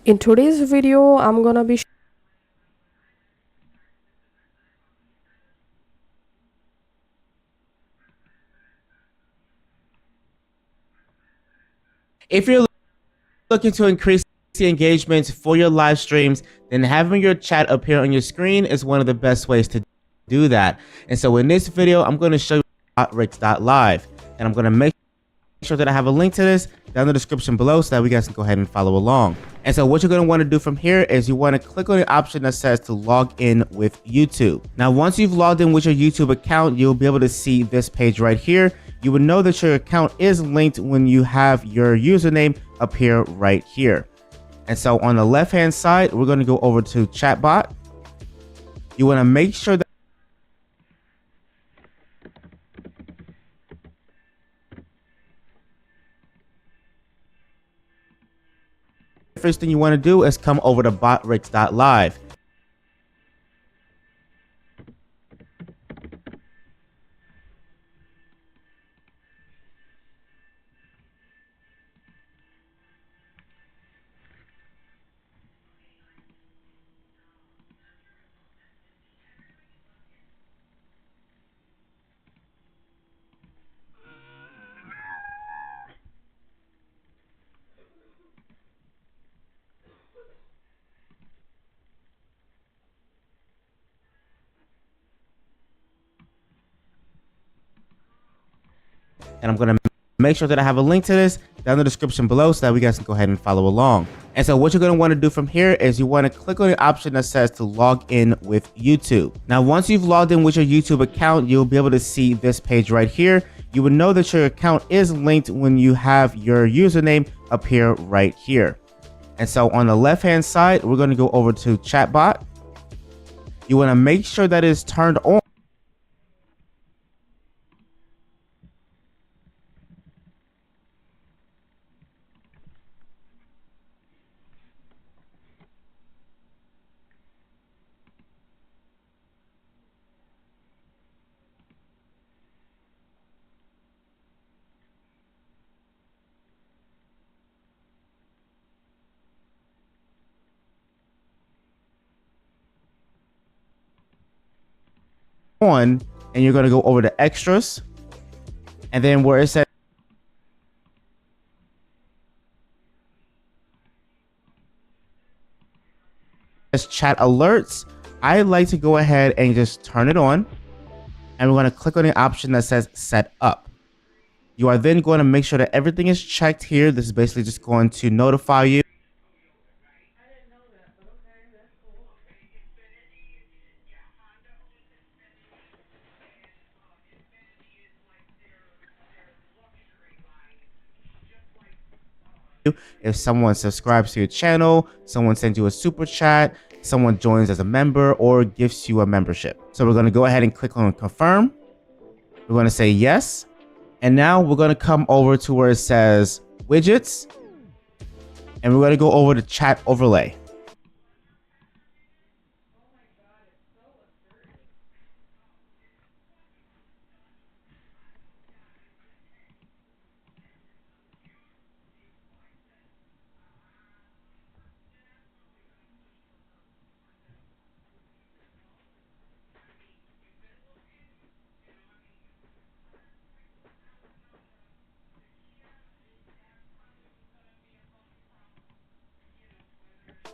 In today's video, I'm gonna be If you're looking to increase the engagement for your live streams, then having your chat appear on your screen is one of the best ways to do that. And so in this video, I'm going to show you Botrex.live, and I'm going to make sure that I have a link to this down in the description below so that we guys can go ahead and follow along. And so what you're going to want to do from here is you want to click on the option that says to log in with YouTube. Now, once you've logged in with your YouTube account, you'll be able to see this page right here. You would know that your account is linked when you have your username appear right here. And so on the left hand side, we're going to go over to Chatbot. You want to make sure that the first thing you want to do is come over to Botrex.live. And I'm going to make sure that I have a link to this down in the description below so that we guys can go ahead and follow along. And so what you're going to want to do from here is you want to click on the option that says to log in with YouTube. Now, once you've logged in with your YouTube account, you'll be able to see this page right here. You would know that your account is linked when you have your username appear right here. And so on the left hand side, we're going to go over to Chatbot. You want to make sure that it's turned on. And you're going to go over to extras, and then where it says chat alerts, I like to go ahead and just turn it on, and we're going to click on the option that says set up. You are then going to make sure that everything is checked here. This is basically just going to notify you if someone subscribes to your channel, someone sends you a super chat, someone joins as a member, or gives you a membership. So we're going to go ahead and click on confirm. We're going to say yes. And now we're going to come over to where it says widgets, and we're going to go over to chat overlay.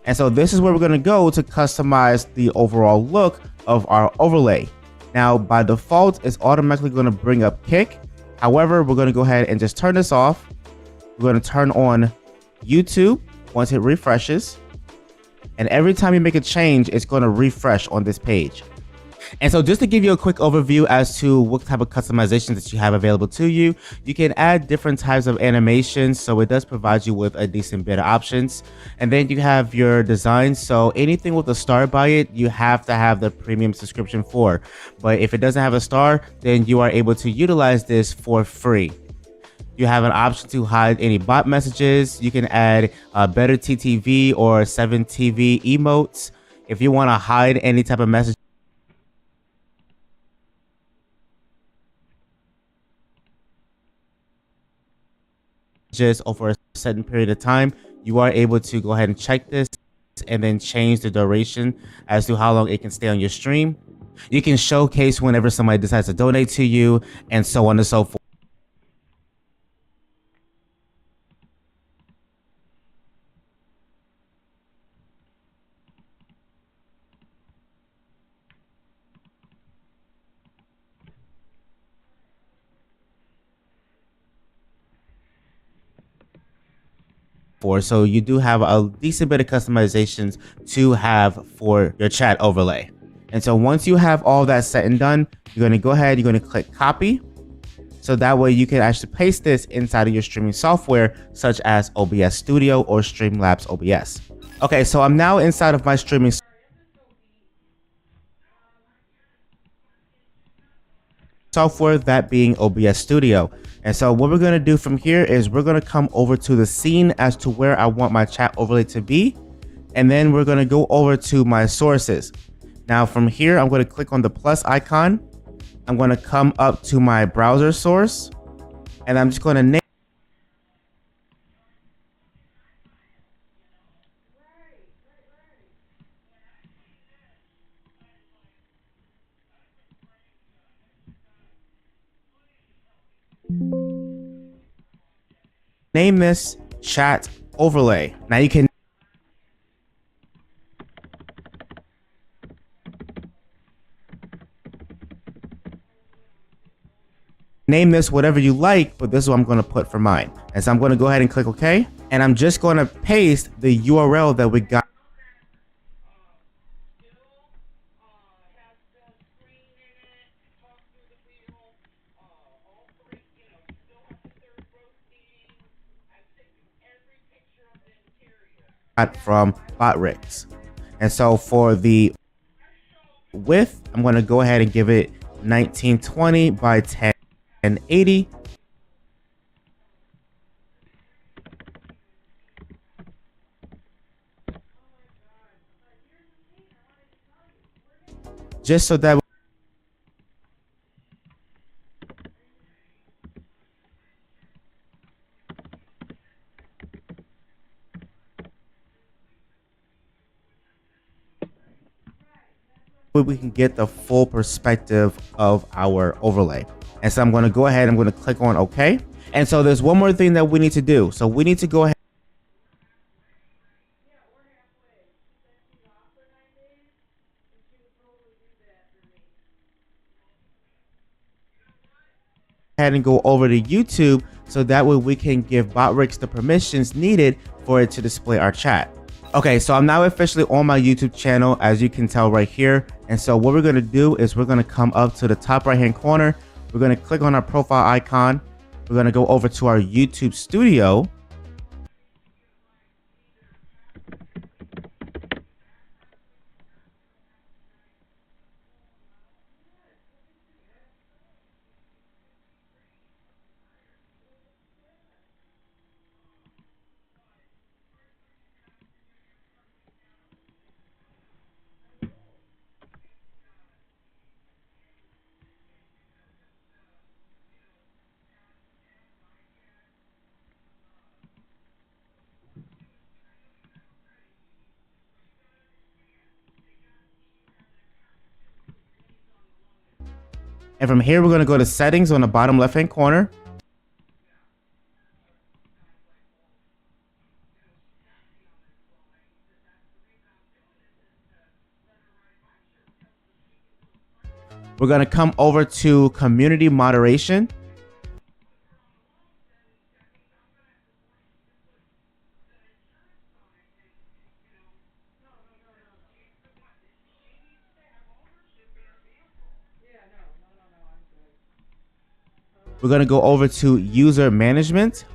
And so this is where we're going to go to customize the overall look of our overlay. Now, by default, it's automatically going to bring up Kick. However, we're going to go ahead and just turn this off. We're going to turn on YouTube once it refreshes. And every time you make a change, it's going to refresh on this page. And so just to give you a quick overview as to what type of customizations that you have available to you, you can add different types of animations. So it does provide you with a decent bit of options. And then you have your designs. So anything with a star by it, you have to have the premium subscription for. But if it doesn't have a star, then you are able to utilize this for free. You have an option to hide any bot messages. You can add better TTV or 7TV emotes. If you want to hide any type of message over a certain period of time, you are able to go ahead and check this and then change the duration as to how long it can stay on your stream. You can showcase whenever somebody decides to donate to you, and so on and so forth. So you do have a decent bit of customizations to have for your chat overlay. And so once you have all that set and done, you're going to go ahead, you're going to click copy. So that way you can actually paste this inside of your streaming software, such as OBS Studio or Streamlabs OBS. Okay, so I'm now inside of my streaming software, that being OBS Studio. And so what we're going to do from here is we're going to come over to the scene as to where I want my chat overlay to be. And then we're going to go over to my sources. Now from here, I'm going to click on the plus icon. I'm going to come up to my browser source, and I'm just going to name this chat overlay. Now you can name this whatever you like, but this is what I'm going to put for mine. And so I'm going to go ahead and click OK. And I'm just going to paste the URL that we got. From Botrix. And so for the width, I'm going to go ahead and give it 1920 by 1080. Just so that we can get the full perspective of our overlay. And so I'm going to go ahead, I'm going to click on OK. And so there's one more thing that we need to do. So we need to go ahead and go over to YouTube, so that way we can give Botrix the permissions needed for it to display our chat. Okay, so I'm now officially on my YouTube channel, as you can tell right here. And so what we're going to do is we're going to come up to the top right hand corner. We're going to click on our profile icon. We're going to go over to our YouTube Studio. And from here, we're going to go to settings on the bottom left hand corner. We're going to come over to community moderation. We're going to go over to user management.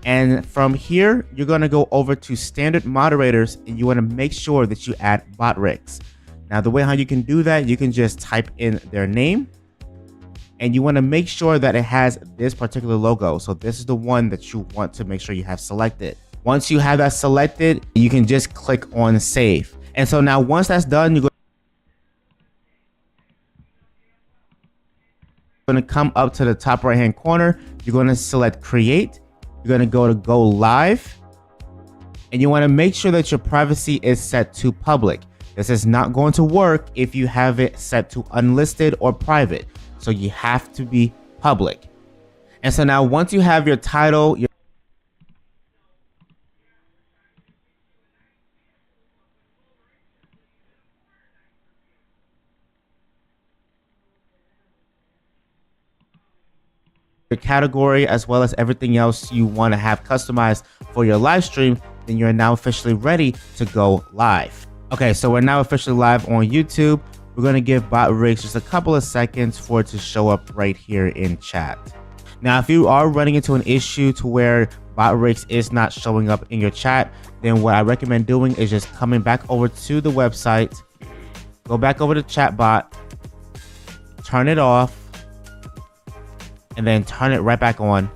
And from here, you're going to go over to standard moderators, and you want to make sure that you add Botrix. Now, the way how you can do that, you can just type in their name. and you want to make sure that it has this particular logo. So this is the one that you want to make sure you have selected. Once you have that selected, you can just click on save. And so now once that's done, you're going to come up to the top right hand corner. You're going to select create. You're going to go live, and you want to make sure that your privacy is set to public. This is not going to work if you have it set to unlisted or private. So you have to be public. And so now once you have your title, your category, as well as everything else you want to have customized for your live stream, then you're now officially ready to go live. Okay, so we're now officially live on YouTube. We're going to give BotRigs just a couple of seconds for it to show up right here in chat. Now, if you are running into an issue to where BotRigs is not showing up in your chat, then what I recommend doing is just coming back over to the website, go back over to Chatbot, turn it off, and then turn it right back on.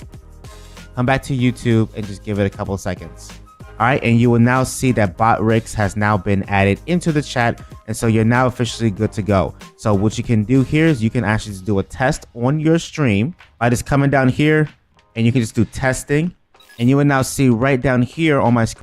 Come back to YouTube and just give it a couple of seconds. All right, and you will now see that BotRigs has now been added into the chat, and so you're now officially good to go. So what you can do here is you can actually just do a test on your stream by just coming down here, and you can just do testing, and you will now see right down here on my screen